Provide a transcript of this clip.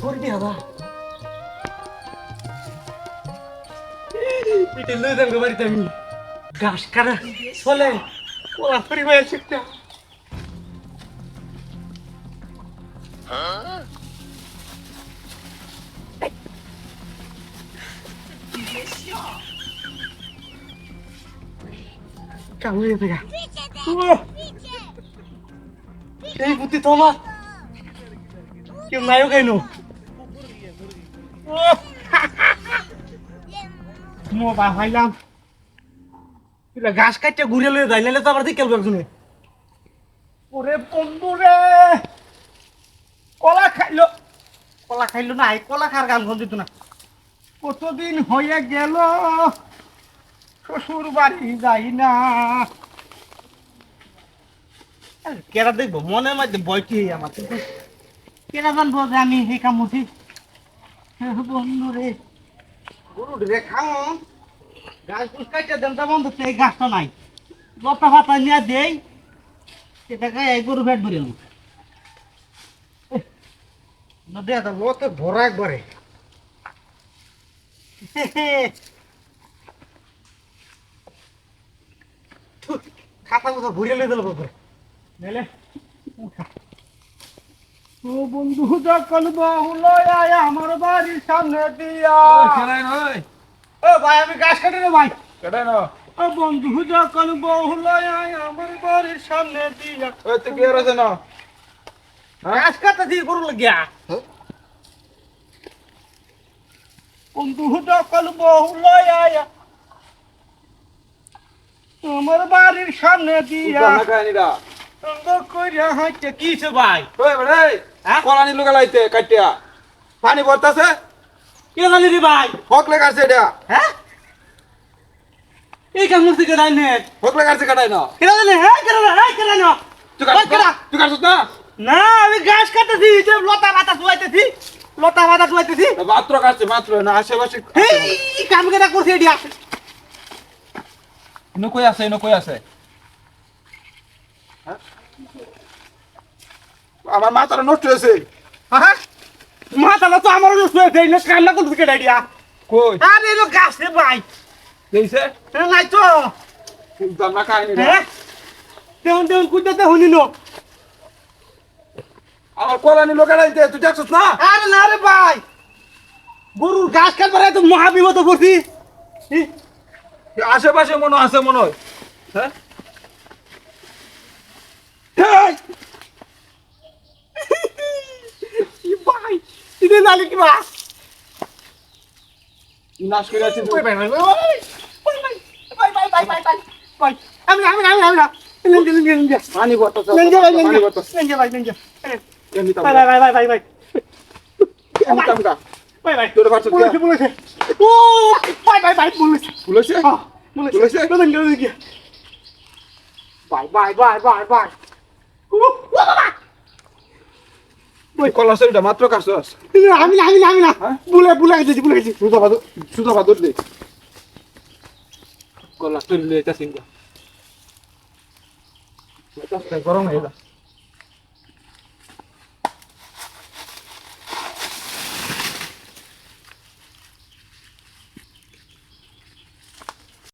করবি আবার এটা লই যাম গো বাড়িতে আমি ঘাস কাটা চলে ওলা ফরি হয়ে শিখতে কামড়ে দেখা এই বুদ্ধি তোমার কেউ নাইও কেন মোবা ভাইলাম ঘাস কাটতে ঘুরে লয়ে যাই নাহলে তো আবার দেখে একজনে ওরে বন্ধু রে কলা খাইলো না এই কলা খার গান দিত না কতদিন হয়ে গেল শ্বশুর বাড়ি যাই না কেরা দেখবো মনের মধ্যে বয়টি আমার কেরা জানবো যে আমি এই কামুছি বন্ধু রে গরু রে খাও গাছ ফুস কাটতে দেন তা বন্ধু এই গাছটা নাই লতা ফাতা নিয়ে দেই সেটাকে এই গরু ফেট ভরে নদী আছে লোতে ভরা একবারে খাতা কথা ভরে লই দিল বাবা নেলে ও বন্ধু যখন বহুল আয় আমার বাড়ির সামনে দিয়া কেডাই নয় ও ভাই আমি গাছ কাটি রে ভাই কেডাই ন ও বন্ধু যখন বহুল আয় আমার বাড়ির সামনে দিয়া ওই তুই কি হচ্ছে না গাছ কাটা দিয়ে গরু লাগিয়া বন্ধু যখন বহুল আয় আমার বাড়ির সামনে দিয়া না কাহিনীটা সুন্দর কইরা হাঁটতে কিছে ভাই ওই বড়ে হ্যাঁ? কলানি লুকালাইতে কাটিয়া পানি ভরতাছে কে জানি রে ভাই হকলে কাটছে এটা হ্যাঁ এই কাম মুসি কেডাই নে হকলে কাটছে কাটাই না কেডা জানি হ্যাঁ কেডা না তুই কাটছ তুই কাটছ না না আমি ঘাস কাটতেছি যে লতা পাতা শুয়াইতেছি মাত্র কাটছে মাত্র না আশেপাশে এই কাম কেডা করছে এডি আসে নকই আছে আমার মাথাটা নষ্ট হয়েছে হ্যাঁ মাথাটা তো আমার নষ্ট হয়েছে এই না কান্না করতে কেডা দিয়া কই আরে এলো গাছ রে ভাই দেইছে নাই তো বুঝলাম না কাহিনীটা হ্যাঁ তেমন কুইতে হনি নো আমার কলানি লুকালাইতে তুই দেখছস না আরে না রে ভাই গরুর ঘাস কাটবার তো মহাবিপদ পড়ছি আশেপাশে মনে আছে মনে হয় হ্যাঁ কি ভাই ইদে নালি কি বা নাশ করে আছে ভাই আমি না লেঞ্জা পানি ভরতাছে পানি ভরতাছে লেঞ্জা এমনি তাম ভাই এমনি তামকা ভাই তোর পারছ বলেছে ও ভাই বলেছে ফুলেছে বলেছে লেঞ্জা ভাই ওই কলাসেরটা মাত্র কাটছস আমি না বুলে গেছি সুতা বাদর দে কলা তৈরি লইতা সিংগা গরম হয়ে যা